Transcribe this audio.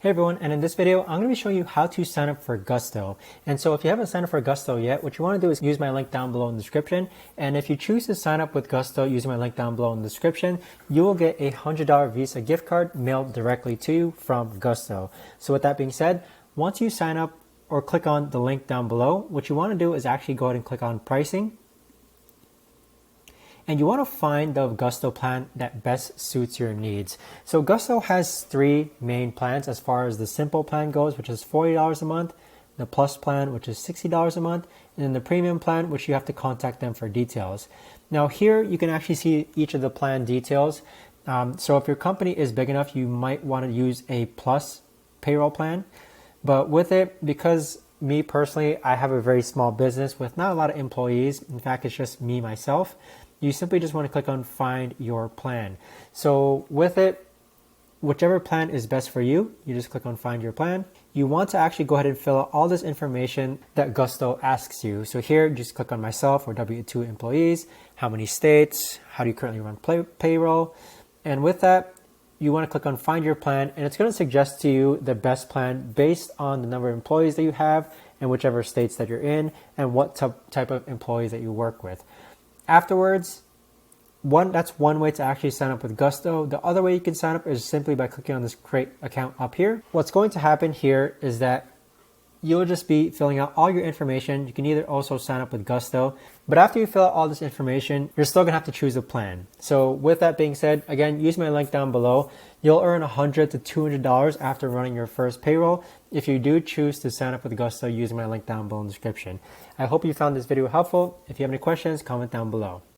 Hey everyone, and in this video, I'm going to be showing you how to sign up for Gusto. And so if you haven't signed up for Gusto yet, what you want to do is use my link down below in the description. And if you choose to sign up with Gusto using my link down below in the description, you will get a $100 Visa gift card mailed directly to you from Gusto. So with that being said, once you sign up or click on the link down below, what you want to do is actually go ahead and click on pricing. And you want to find the Gusto plan that best suits your needs. So Gusto has three main plans as far as the simple plan goes, which is $40 a month, the plus plan, which is $60 a month, and then the premium plan, which you have to contact them for details. Now here you can actually see each of the plan details. So if your company is big enough, you might want to use a plus payroll plan. But with it, because me personally, I have a very small business with not a lot of employees. In fact, it's just me, myself. You simply just want to click on find your plan. So with it, whichever plan is best for you, you just click on find your plan. You want to actually go ahead and fill out all this information that Gusto asks you. So here, just click on myself or W-2 employees, how many states, how do you currently run payroll. And with that, you want to click on find your plan, and it's going to suggest to you the best plan based on the number of employees that you have and whichever states that you're in and what type of employees that you work with. Afterwards, that's one way to actually sign up with Gusto. The other way you can sign up is simply by clicking on this create account up here. What's going to happen here is that you'll just be filling out all your information. You can either also sign up with Gusto, but after you fill out all this information, you're still gonna have to choose a plan. So with that being said, again, use my link down below. You'll earn $100 to $200 after running your first payroll if you do choose to sign up with Gusto using my link down below in the description. I hope you found this video helpful. If you have any questions, comment down below.